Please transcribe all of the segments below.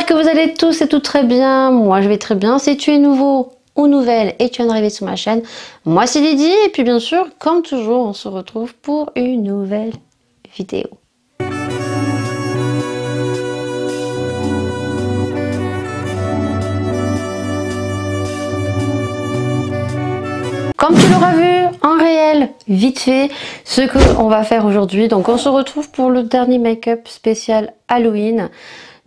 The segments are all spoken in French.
que vous allez tous et toutes très bien. Moi, je vais très bien. Si tu es nouveau ou nouvelle et tu viens d'arriver sur ma chaîne, moi c'est Lydie. Et puis bien sûr, comme toujours, on se retrouve pour une nouvelle vidéo. Comme tu l'auras vu en réel, vite fait, ce qu'on va faire aujourd'hui. Donc on se retrouve pour le dernier make-up spécial Halloween.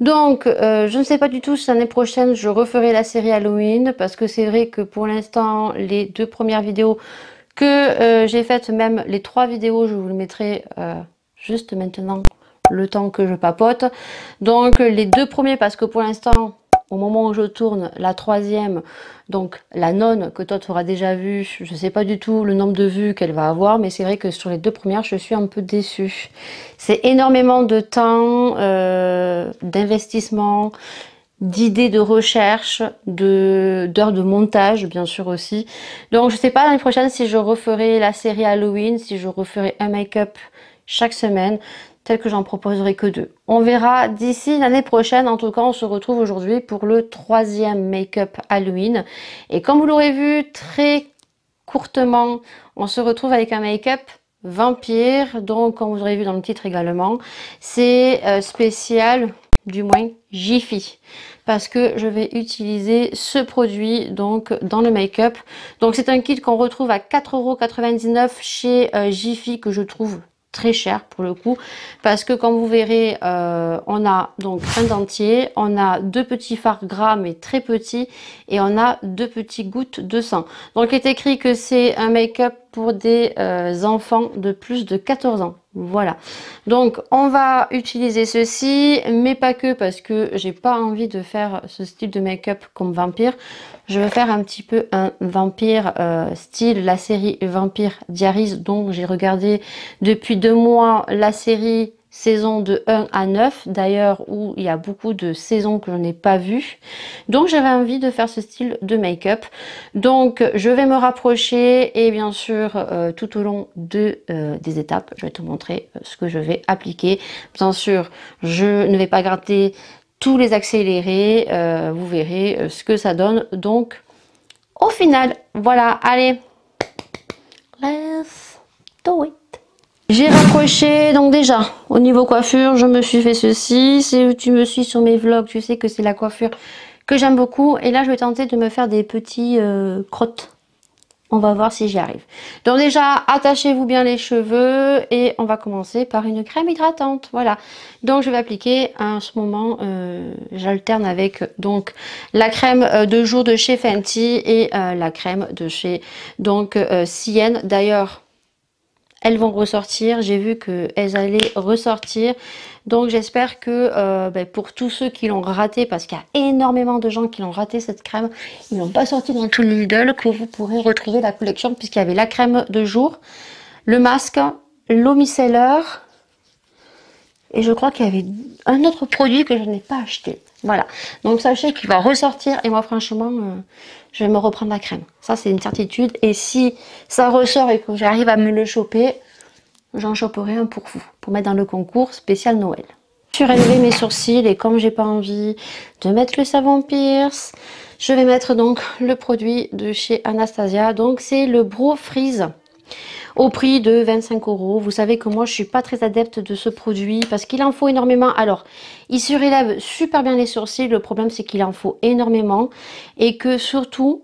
Donc je ne sais pas du tout si l'année prochaine je referai la série Halloween, parce que c'est vrai que pour l'instant les deux premières vidéos que j'ai faites, même les 3 vidéos, je vous les mettrai juste maintenant, le temps que je papote. Donc les 2 premiers, parce que pour l'instant, au moment où je tourne, la 3e, donc la nonne que toi tu auras déjà vue, je ne sais pas du tout le nombre de vues qu'elle va avoir, mais c'est vrai que sur les 2 premières, je suis un peu déçue. C'est énormément de temps, d'investissement, d'idées de recherche, d'heures de montage bien sûr aussi. Donc je sais pas l'année prochaine si je referai la série Halloween, si je referai un make-up chaque semaine, tel que j'en proposerai que 2. On verra d'ici l'année prochaine. En tout cas, on se retrouve aujourd'hui pour le 3e make-up Halloween. Et comme vous l'aurez vu très courtement, on se retrouve avec un make-up vampire. Donc, comme vous aurez vu dans le titre également, c'est spécial, du moins Jiffy, parce que je vais utiliser ce produit donc dans le make-up. Donc, c'est un kit qu'on retrouve à 4,99 € chez Jiffy, que je trouve très cher pour le coup, parce que comme vous verrez, on a donc un dentier, on a 2 petits fards gras mais très petits, et on a 2 petites gouttes de sang. Donc il est écrit que c'est un make-up pour des enfants de plus de 14 ans. Voilà, donc on va utiliser ceci, mais pas que, parce que j'ai pas envie de faire ce style de make-up comme vampire. Je vais faire un petit peu un vampire style la série Vampire Diaries, dont j'ai regardé depuis 2 mois la série saison de 1 à 9, d'ailleurs, où il y a beaucoup de saisons que je n'ai pas vues. Donc j'avais envie de faire ce style de make-up. Donc je vais me rapprocher, et bien sûr tout au long des étapes, je vais te montrer ce que je vais appliquer. Bien sûr, je ne vais pas garder tous les accélérés, vous verrez ce que ça donne. Donc au final, voilà, allez, let's do it. J'ai rapproché, donc déjà au niveau coiffure, je me suis fait ceci. Si tu me suis sur mes vlogs, tu sais que c'est la coiffure que j'aime beaucoup. Et là je vais tenter de me faire des petits crottes. On va voir si j'y arrive. Donc déjà, attachez-vous bien les cheveux, et on va commencer par une crème hydratante. Voilà. Donc je vais appliquer en ce moment, j'alterne avec donc la crème de jour de chez Fenty et la crème de chez donc Sienne. D'ailleurs, elles vont ressortir. J'ai vu qu'elles allaient ressortir. Donc j'espère que pour tous ceux qui l'ont raté, parce qu'il y a énormément de gens qui l'ont raté cette crème, ils n'ont pas sorti dans tout le Lidl, que vous pourrez retrouver la collection, puisqu'il y avait la crème de jour, le masque, l'eau micellaire, et je crois qu'il y avait un autre produit que je n'ai pas acheté. Voilà, donc sachez qu'il va ressortir, et moi franchement je vais me reprendre la crème, ça c'est une certitude. Et si ça ressort et que j'arrive à me le choper, j'en choperai un pour vous, pour mettre dans le concours spécial Noël. Je suis relevé mes sourcils, et comme j'ai pas envie de mettre le savon Pierce, je vais mettre donc le produit de chez Anastasia. Donc c'est le Brow Freeze, au prix de 25 €. Vous savez que moi je suis pas très adepte de ce produit, parce qu'il en faut énormément. Alors il surélève super bien les sourcils, le problème c'est qu'il en faut énormément, et que surtout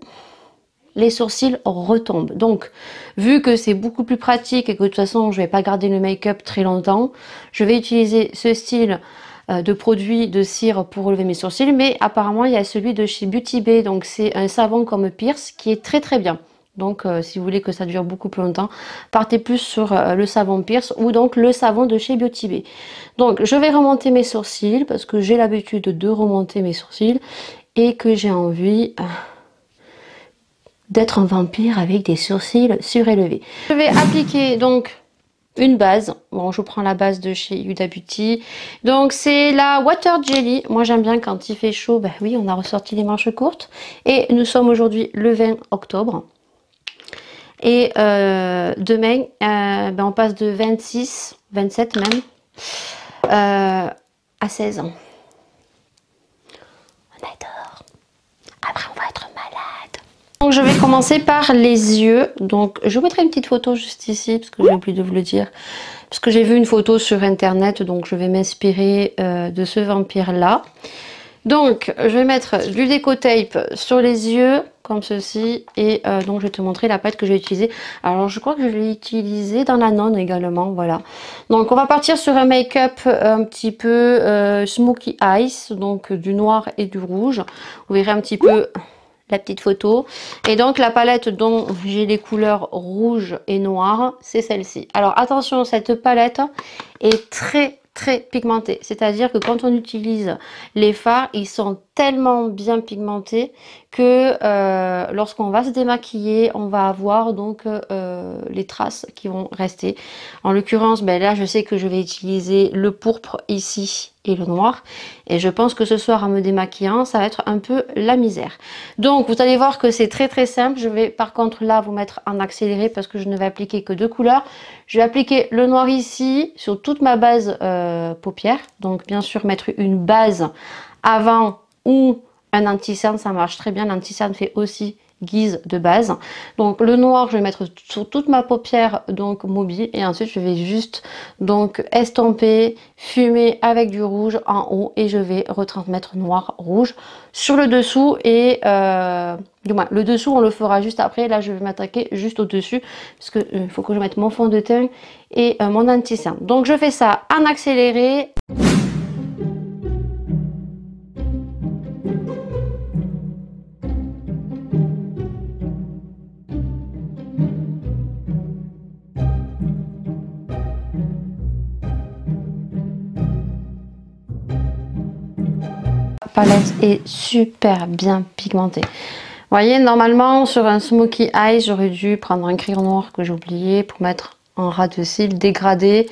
les sourcils retombent. Donc vu que c'est beaucoup plus pratique, et que de toute façon je vais pas garder le make-up très longtemps, je vais utiliser ce style de produit de cire pour relever mes sourcils. Mais apparemment il y a celui de chez Beauty Bay, donc c'est un savon comme Pierce qui est très très bien. Donc si vous voulez que ça dure beaucoup plus longtemps, partez plus sur le savon Pierce, ou donc le savon de chez Beauty Bay. Donc je vais remonter mes sourcils, parce que j'ai l'habitude de remonter mes sourcils, et que j'ai envie d'être un vampire avec des sourcils surélevés. Je vais appliquer donc une base. Bon, je prends la base de chez Huda Beauty. Donc c'est la Water Jelly. Moi j'aime bien quand il fait chaud. Ben oui, on a ressorti les manches courtes. Et nous sommes aujourd'hui le 20 octobre. Et demain, on passe de 26, 27 même, à 16 ans. Donc je vais commencer par les yeux. Donc je vous mettrai une petite photo juste ici parce que j'ai oublié de vous le dire. Parce que j'ai vu une photo sur internet, donc je vais m'inspirer de ce vampire là. Donc je vais mettre du déco tape sur les yeux comme ceci et donc je vais te montrer la palette que j'ai utilisée. Alors je crois que je l'ai utilisée dans la nonne également, voilà. Donc on va partir sur un make-up un petit peu smoky eyes, donc du noir et du rouge. Vous verrez un petit peu la petite photo. Et donc la palette dont j'ai les couleurs rouge et noir, c'est celle-ci. Alors attention, cette palette est très pigmentée. C'est-à-dire que quand on utilise les fards, ils sont tellement bien pigmentés que lorsqu'on va se démaquiller, on va avoir donc les traces qui vont rester. En l'occurrence, ben là, je sais que je vais utiliser le pourpre ici et le noir. Et je pense que ce soir, en me démaquillant, ça va être un peu la misère. Donc, vous allez voir que c'est très simple. Je vais par contre là vous mettre en accéléré parce que je ne vais appliquer que 2 couleurs. Je vais appliquer le noir ici sur toute ma base paupière. Donc, bien sûr, mettre une base avant ou un anti-cerne, ça marche très bien. L'anti-cerne fait aussi guise de base. Donc le noir, je vais mettre sur toute ma paupière donc mobile et ensuite je vais juste donc estomper, fumer avec du rouge en haut et je vais retransmettre noir rouge sur le dessous et du moins le dessous on le fera juste après. Là je vais m'attaquer juste au dessus parce que il faut que je mette mon fond de teint et mon anti-cerne. Donc je fais ça en accéléré. Palette est super bien pigmentée. Vous voyez, normalement sur un smoky eye, j'aurais dû prendre un crayon noir que j'ai oublié pour mettre en ras de cils dégradé.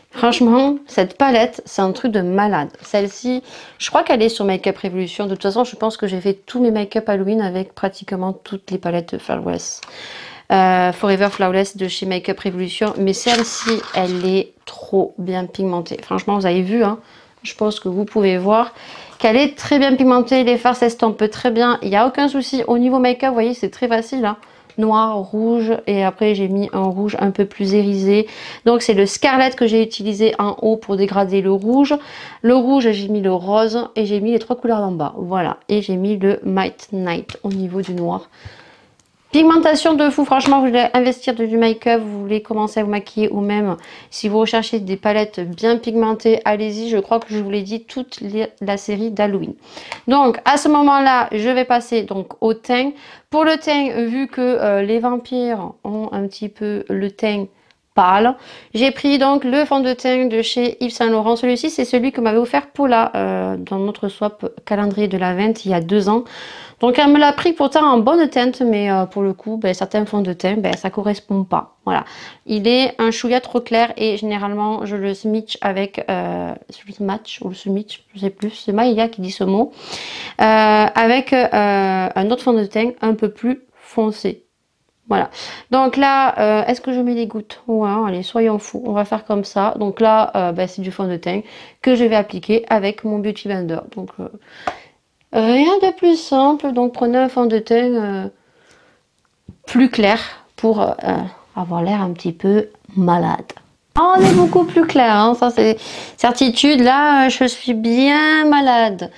Franchement, cette palette, c'est un truc de malade. Celle-ci, je crois qu'elle est sur Make-up Revolution. De toute façon, je pense que j'ai fait tous mes make-up Halloween avec pratiquement toutes les palettes de Flawless. Forever Flawless de chez Make-up Revolution. Mais celle-ci, elle est trop bien pigmentée. Franchement, vous avez vu, hein, je pense que vous pouvez voir qu'elle est très bien pigmentée. Les fards s'estompent très bien. Il n'y a aucun souci. Au niveau make-up, vous voyez, c'est très facile, hein. Noir, rouge et après j'ai mis un rouge un peu plus irisé. Donc c'est le Scarlet que j'ai utilisé en haut pour dégrader le rouge. Le rouge, j'ai mis le rose et j'ai mis les 3 couleurs en bas. Voilà. Et j'ai mis le Might Night au niveau du noir. Pigmentation de fou, franchement, vous voulez investir du make-up, vous voulez commencer à vous maquiller ou même si vous recherchez des palettes bien pigmentées, allez-y. Je crois que je vous l'ai dit, toute la série d'Halloween. Donc à ce moment-là, je vais passer donc au teint. Pour le teint, vu que les vampires ont un petit peu le teint pâle, j'ai pris donc le fond de teint de chez Yves Saint Laurent. Celui-ci, c'est celui que m'avait offert Paula dans notre swap calendrier de l'Avent il y a 2 ans. Donc elle me l'a pris pourtant en bonne teinte, mais pour le coup, certains fonds de teint, ça correspond pas. Voilà, il est un chouïa trop clair et généralement je le smitch avec le match ou le smitch, je sais plus, c'est Maïa qui dit ce mot, avec un autre fond de teint un peu plus foncé. Voilà, donc là, est-ce que je mets des gouttes? Ouais, allez, soyons fous, on va faire comme ça. Donc là, c'est du fond de teint que je vais appliquer avec mon Beauty Blender. Donc rien de plus simple, donc prenez un fond de teint plus clair pour avoir l'air un petit peu malade. On est beaucoup plus clair, hein, ça c'est certitude. Là, je suis bien malade.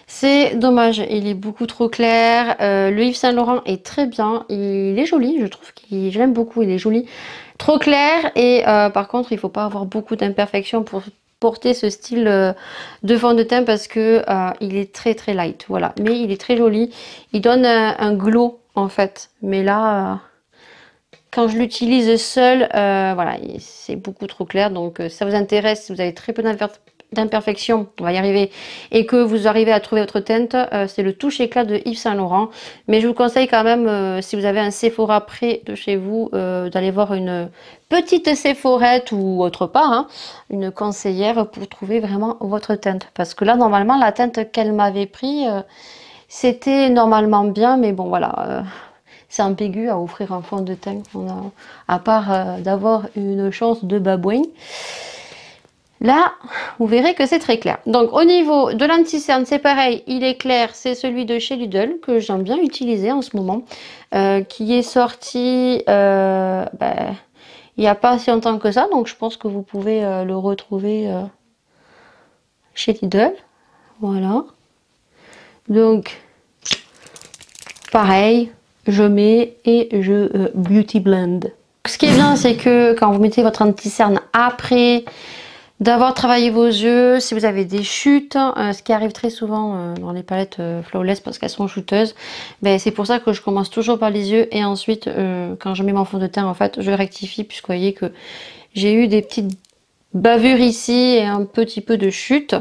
C'est dommage, il est beaucoup trop clair. Le Yves Saint Laurent est très bien, il est joli, je trouve qu'il, je l'aime beaucoup, il est joli. Trop clair et par contre, il faut pas avoir beaucoup d'imperfections pour porter ce style de fond de teint parce que il est très light, voilà. Mais il est très joli, il donne un glow en fait. Mais là, quand je l'utilise seul, voilà, c'est beaucoup trop clair. Donc si ça vous intéresse, si vous avez très peu d'imperfection, on va y arriver, et que vous arrivez à trouver votre teinte, c'est le touche éclat de Yves Saint Laurent. Mais je vous conseille quand même, si vous avez un Sephora près de chez vous, d'aller voir une petite Sephorette ou autre part, hein, une conseillère pour trouver vraiment votre teinte. Parce que là, normalement, la teinte qu'elle m'avait pris, c'était normalement bien, mais bon, voilà. C'est ambigu à offrir un fond de teint, à part d'avoir une chance de babouin. Là, vous verrez que c'est très clair. Donc, au niveau de l'anti-cerne, c'est pareil. Il est clair, c'est celui de chez Lidl que j'aime bien utiliser en ce moment. Qui est sorti il n'y a pas si longtemps que ça. Donc, je pense que vous pouvez le retrouver chez Lidl. Voilà. Donc, pareil, je mets et je beauty blend. Ce qui est bien, c'est que quand vous mettez votre anti-cerne après d'avoir travaillé vos yeux, si vous avez des chutes, ce qui arrive très souvent dans les palettes Flawless parce qu'elles sont shooteuses, ben c'est pour ça que je commence toujours par les yeux et ensuite quand je mets mon fond de teint en fait je rectifie puisque vous voyez que j'ai eu des petites bavures ici et un petit peu de chute.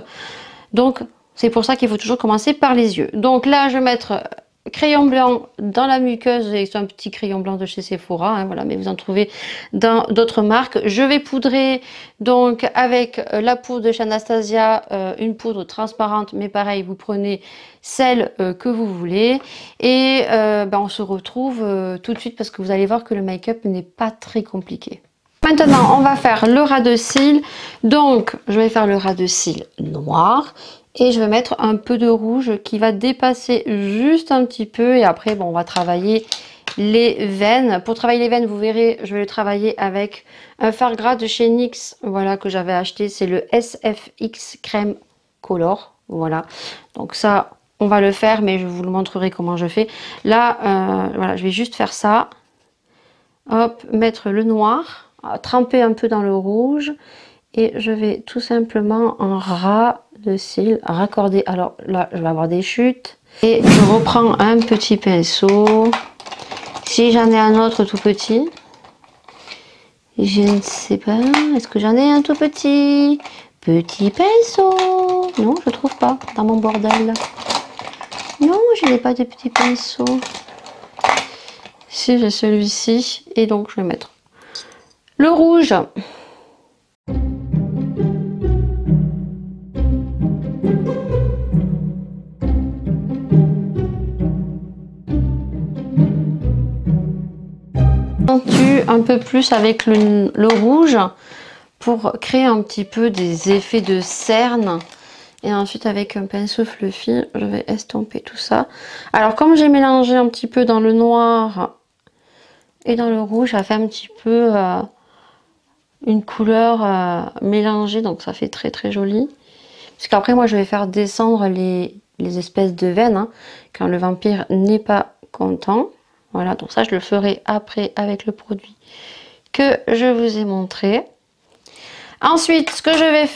Donc c'est pour ça qu'il faut toujours commencer par les yeux. Donc là je vais mettre crayon blanc dans la muqueuse, c'est un petit crayon blanc de chez Sephora, hein, voilà, mais vous en trouvez dans d'autres marques. Je vais poudrer donc avec la poudre de chez Anastasia, une poudre transparente, mais pareil, vous prenez celle que vous voulez. Et on se retrouve tout de suite parce que vous allez voir que le make-up n'est pas très compliqué. Maintenant, on va faire le ras de cils. Donc, je vais faire le ras de cils noir. Et je vais mettre un peu de rouge qui va dépasser juste un petit peu. Et après, bon, on va travailler les veines. Pour travailler les veines, vous verrez, je vais le travailler avec un fard gras de chez NYX. Voilà, que j'avais acheté. C'est le SFX Crème Color. Voilà. Donc ça, on va le faire, mais je vous le montrerai comment je fais. Là, voilà, je vais juste faire ça. Hop, mettre le noir. Tremper un peu dans le rouge. Et je vais tout simplement en ras de cils raccorder. Alors là, je vais avoir des chutes. Et je reprends un petit pinceau. Si j'en ai un autre tout petit. Je ne sais pas. Est-ce que j'en ai un tout petit? Petit pinceau. Non, je trouve pas dans mon bordel. Non, je n'ai pas de petit pinceau. Si, j'ai celui-ci. Et donc, je vais mettre le rouge. Un peu plus avec le rouge pour créer un petit peu des effets de cerne et ensuite avec un pinceau fluffy je vais estomper tout ça. Alors comme j'ai mélangé un petit peu dans le noir et dans le rouge, ça fait un petit peu une couleur mélangée, donc ça fait très très joli. Parce qu'après moi je vais faire descendre les espèces de veines hein, quand le vampire n'est pas content. Voilà, donc ça je le ferai après avec le produit que je vous ai montré. Ensuite, ce que je vais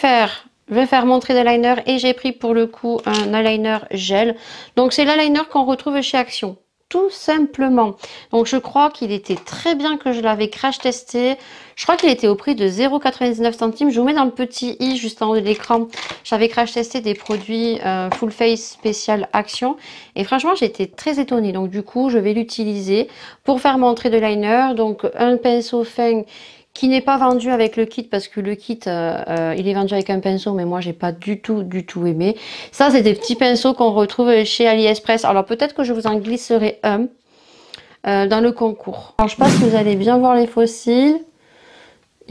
faire mon trait d'eyeliner et j'ai pris pour le coup un eyeliner gel. Donc c'est l'eyeliner qu'on retrouve chez Action, tout simplement. Donc je crois qu'il était très bien que je l'avais crash testé. Je crois qu'il était au prix de 0,99 centimes. Je vous mets dans le petit i juste en haut de l'écran. J'avais crash testé des produits Full Face spécial Action. Et franchement, j'étais très étonnée. Donc du coup, je vais l'utiliser pour faire mon trait de liner. Donc un pinceau fin qui n'est pas vendu avec le kit parce que le kit, il est vendu avec un pinceau. Mais moi, j'ai pas du tout aimé. Ça, c'est des petits pinceaux qu'on retrouve chez AliExpress. Alors peut-être que je vous en glisserai un dans le concours. Alors je pense que vous allez bien voir les fossiles.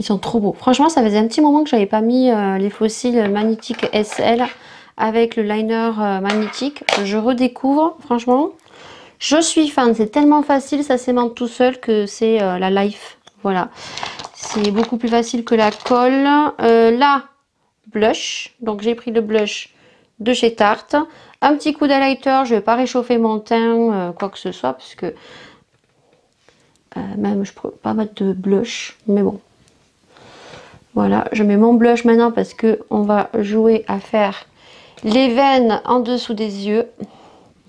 Ils sont trop beaux. Franchement, ça faisait un petit moment que j'avais pas mis les fossiles magnétiques SL avec le liner magnétique. Je redécouvre, franchement. Je suis fan. C'est tellement facile, ça s'aimante tout seul que c'est la life. Voilà. C'est beaucoup plus facile que la colle. Là, blush. Donc, j'ai pris le blush de chez Tarte. Un petit coup d'highlighter. Je vais pas réchauffer mon teint, quoi que ce soit, parce que même je peux pas mettre de blush. Mais bon. Voilà, je mets mon blush maintenant parce que on va jouer à faire les veines en dessous des yeux.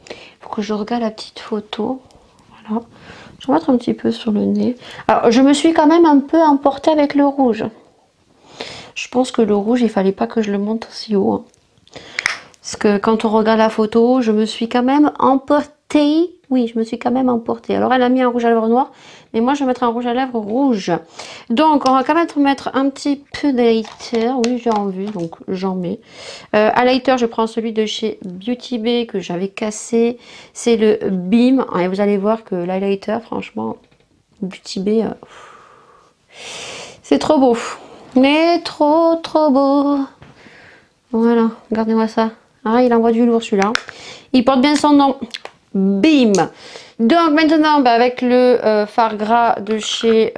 Il faut que je regarde la petite photo. Voilà. Je vais mettre un petit peu sur le nez. Alors, je me suis quand même un peu emportée avec le rouge. Je pense que le rouge, il fallait pas que je le monte aussi haut. Hein. Parce que quand on regarde la photo, je me suis quand même emportée. Oui, je me suis quand même emportée. Alors, elle a mis un rouge à lèvres noir. Mais moi, je vais mettre un rouge à lèvres rouge. Donc, on va quand même mettre un petit peu d'highlighter. Oui, j'ai envie, donc j'en mets. Highlighter, je prends celui de chez Beauty Bay que j'avais cassé. C'est le Beam. Et vous allez voir que l'highlighter, franchement, Beauty Bay, c'est trop beau. Mais trop beau. Voilà, regardez-moi ça. Ah, il envoie du lourd celui-là. Il porte bien son nom. Bim. Donc maintenant, bah, avec le fard gras de chez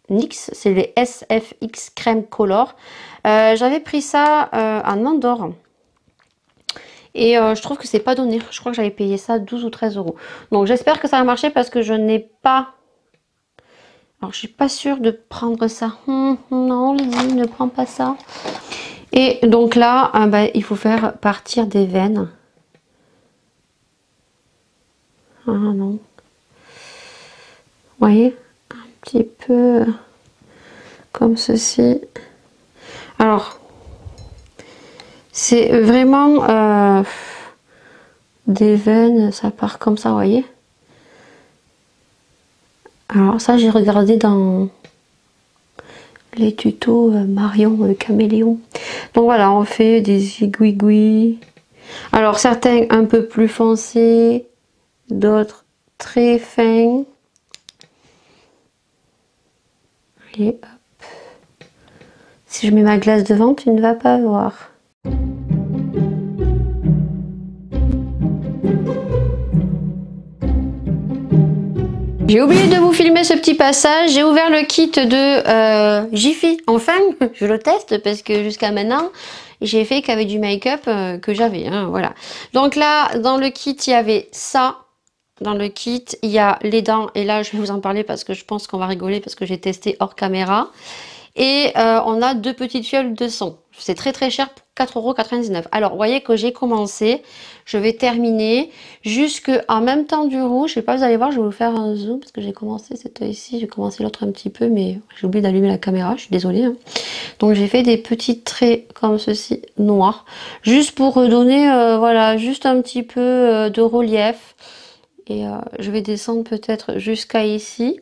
NYX, c'est les SFX Crème Color. J'avais pris ça en Andorre. Et je trouve que c'est pas donné. Je crois que j'avais payé ça 12 ou 13 euros. Donc j'espère que ça va marcher parce que je n'ai pas... Alors je suis pas sûre de prendre ça. Non, Lydie, ne prends pas ça. Et donc là, bah, il faut faire partir des veines. Ah non. Vous voyez? Un petit peu comme ceci. Alors, c'est vraiment des veines, ça part comme ça, vous voyez? Alors ça, j'ai regardé dans les tutos Marion le caméléon. Donc voilà, on fait des aiguilles. Alors certains un peu plus foncés, d'autres très fins. Et hop. Si je mets ma glace devant, tu ne vas pas voir. J'ai oublié de vous filmer ce petit passage. J'ai ouvert le kit de Jiffy. Enfin, je le teste parce que jusqu'à maintenant, j'ai fait qu'avec du make-up que j'avais. Hein, voilà. Donc là, dans le kit, il y avait ça. Dans le kit, il y a les dents. Et là, je vais vous en parler parce que je pense qu'on va rigoler parce que j'ai testé hors caméra. Et on a 2 petites fioles de son. C'est très cher pour 4,99 €. Alors, vous voyez que j'ai commencé. Je vais terminer jusque en même temps du rouge. Je sais pas, vous allez voir, je vais vous faire un zoom parce que j'ai commencé cet œil-ci. J'ai commencé l'autre un petit peu, mais j'ai oublié d'allumer la caméra. Je suis désolée. Hein. Donc, j'ai fait des petits traits comme ceci, noirs. Juste pour redonner, voilà, juste un petit peu de relief. Et je vais descendre peut-être jusqu'à ici.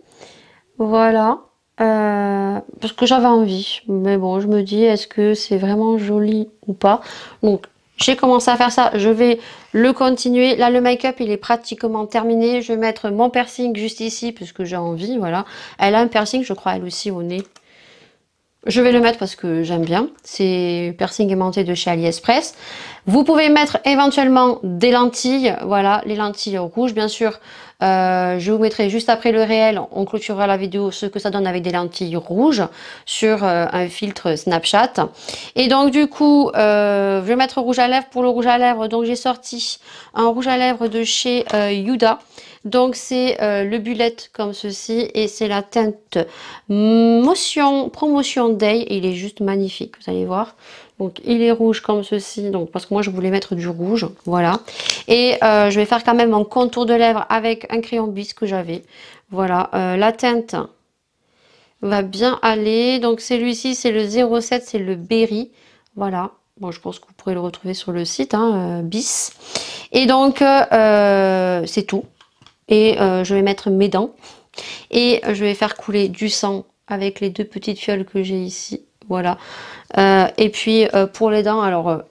Voilà. Parce que j'avais envie, mais bon, je me dis est-ce que c'est vraiment joli ou pas. Donc j'ai commencé à faire ça, je vais le continuer. Là le make-up il est pratiquement terminé. Je vais mettre mon piercing juste ici puisque j'ai envie. Voilà, elle a un piercing je crois elle aussi au nez. Je vais le mettre parce que j'aime bien. C'est piercing aimanté de chez AliExpress. Vous pouvez mettre éventuellement des lentilles. Voilà, les lentilles rouges, bien sûr. Je vous mettrai juste après le réel. On clôturera la vidéo ce que ça donne avec des lentilles rouges sur un filtre Snapchat. Et donc, du coup, je vais mettre rouge à lèvres. Pour le rouge à lèvres, donc j'ai sorti un rouge à lèvres de chez Huda. Donc c'est le bullet comme ceci et c'est la teinte Promotion Day et il est juste magnifique, vous allez voir. Donc il est rouge comme ceci, donc parce que moi je voulais mettre du rouge, voilà. Et je vais faire quand même un contour de lèvres avec un crayon bis que j'avais. Voilà, la teinte va bien aller. Donc celui-ci c'est le 07, c'est le Berry, voilà. Bon, je pense que vous pourrez le retrouver sur le site, hein, bis. Et donc c'est tout. Et je vais mettre mes dents et je vais faire couler du sang avec les 2 petites fioles que j'ai ici, voilà. Et puis pour les dents, alors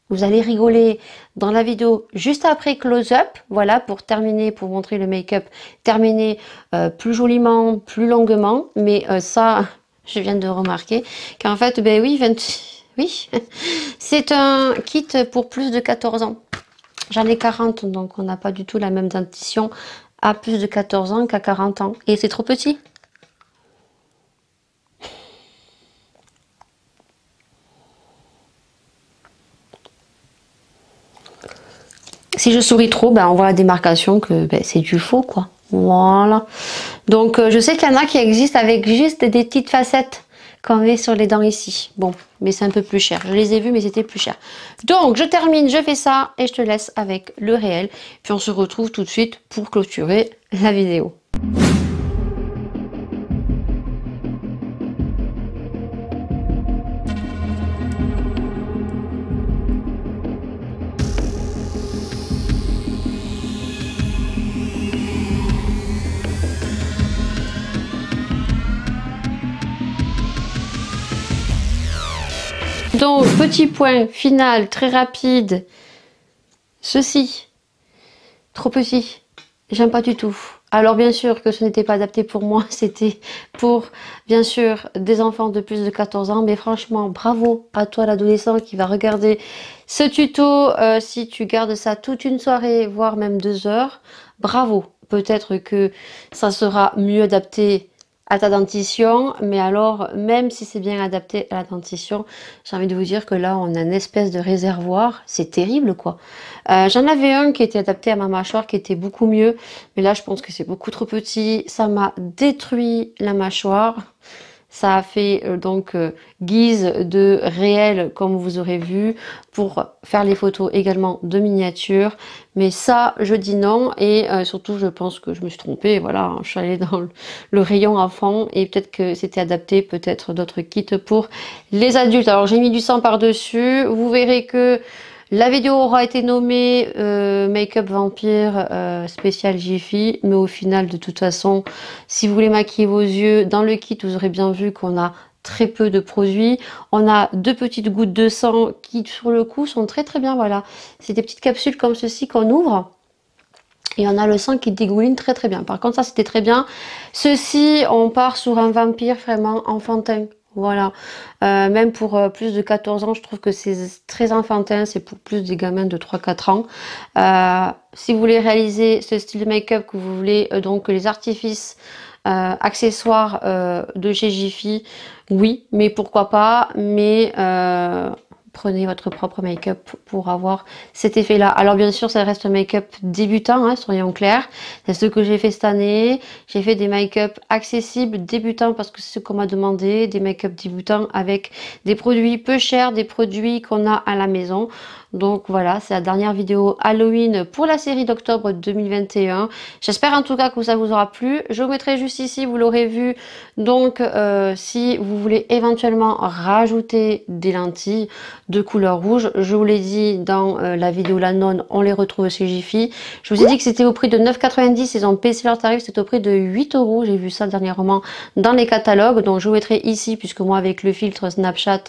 vous allez rigoler dans la vidéo juste après close-up, voilà, pour terminer, pour montrer le make-up terminé plus joliment, plus longuement, mais ça je viens de remarquer qu'en fait ben oui, oui c'est un kit pour plus de 14 ans. J'en ai 40, donc on n'a pas du tout la même dentition à plus de 14 ans qu'à 40 ans. Et c'est trop petit. Si je souris trop, ben on voit la démarcation que ben, c'est du faux, quoi. Voilà. Donc je sais qu'il y en a qui existent avec juste des petites facettes qu'on met sur les dents ici. Bon, mais c'est un peu plus cher. Je les ai vus, mais c'était plus cher. Donc, je termine, je fais ça et je te laisse avec le réel. Puis on se retrouve tout de suite pour clôturer la vidéo. Donc, petit point final, très rapide. Ceci, trop petit. J'aime pas du tout. Alors bien sûr que ce n'était pas adapté pour moi, c'était pour bien sûr des enfants de plus de 14 ans, mais franchement bravo à toi l'adolescent qui va regarder ce tuto. Si tu gardes ça toute une soirée, voire même 2 heures, bravo. Peut-être que ça sera mieux adapté à ta dentition, mais alors même si c'est bien adapté à la dentition, j'ai envie de vous dire que là on a une espèce de réservoir, c'est terrible quoi. J'en avais un qui était adapté à ma mâchoire qui était beaucoup mieux, mais là je pense que c'est beaucoup trop petit, ça m'a détruit la mâchoire. Ça a fait guise de réel comme vous aurez vu pour faire les photos également de miniatures. Mais ça je dis non et surtout je pense que je me suis trompée. Voilà, je suis allée dans le rayon enfant et peut-être que c'était adapté, peut-être d'autres kits pour les adultes. Alors j'ai mis du sang par-dessus. Vous verrez que la vidéo aura été nommée Make-up Vampire spécial Jiffy, mais au final, de toute façon, si vous voulez maquiller vos yeux, dans le kit, vous aurez bien vu qu'on a très peu de produits. On a 2 petites gouttes de sang qui, sur le coup, sont très très bien. Voilà, c'est des petites capsules comme ceci qu'on ouvre. Et on a le sang qui dégouline très très bien. Par contre, ça, c'était très bien. Ceci, on part sur un vampire vraiment enfantin. Voilà, même pour plus de 14 ans, je trouve que c'est très enfantin, c'est pour plus des gamins de 3-4 ans. Si vous voulez réaliser ce style de make-up, que vous voulez donc les artifices accessoires de chez Jiffy, oui, mais pourquoi pas, mais prenez votre propre make-up pour avoir cet effet-là. Alors bien sûr, ça reste un make-up débutant, hein, soyons clairs. C'est ce que j'ai fait cette année. J'ai fait des make-up accessibles, débutants, parce que c'est ce qu'on m'a demandé, des make-up débutants avec des produits peu chers, des produits qu'on a à la maison. Donc voilà, c'est la dernière vidéo Halloween pour la série d'octobre 2021. J'espère en tout cas que ça vous aura plu. Je vous mettrai juste ici, vous l'aurez vu. Donc si vous voulez éventuellement rajouter des lentilles de couleur rouge, je vous l'ai dit dans la vidéo La Nonne, on les retrouve chez Jiffy. Je vous ai dit que c'était au prix de 9,90. Ils ont baissé leur tarif, c'est au prix de 8 €. J'ai vu ça dernièrement dans les catalogues. Donc je vous mettrai ici, puisque moi avec le filtre Snapchat,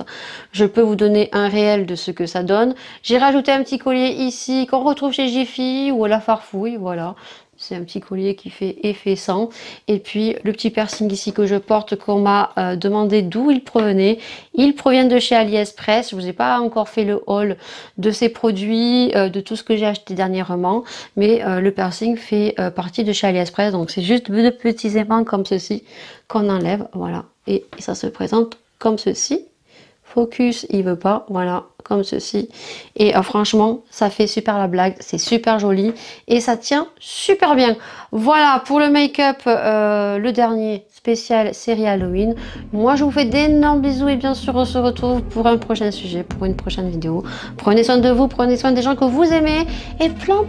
je peux vous donner un réel de ce que ça donne. J'ai rajouté un petit collier ici qu'on retrouve chez Jiffy ou à la Farfouille, voilà. C'est un petit collier qui fait effet sang. Et puis le petit piercing ici que je porte, qu'on m'a demandé d'où il provenait. Il provient de chez AliExpress. Je vous ai pas encore fait le haul de ces produits, de tout ce que j'ai acheté dernièrement. Mais le piercing fait partie de chez AliExpress. Donc c'est juste de petits aimants comme ceci qu'on enlève. Voilà. Et ça se présente comme ceci. Focus, il veut pas, voilà, comme ceci. Et franchement, ça fait super la blague, c'est super joli et ça tient super bien. Voilà pour le make-up, le dernier spécial série Halloween. Moi, je vous fais d'énormes bisous et bien sûr, on se retrouve pour un prochain sujet, pour une prochaine vidéo. Prenez soin de vous, prenez soin des gens que vous aimez et plein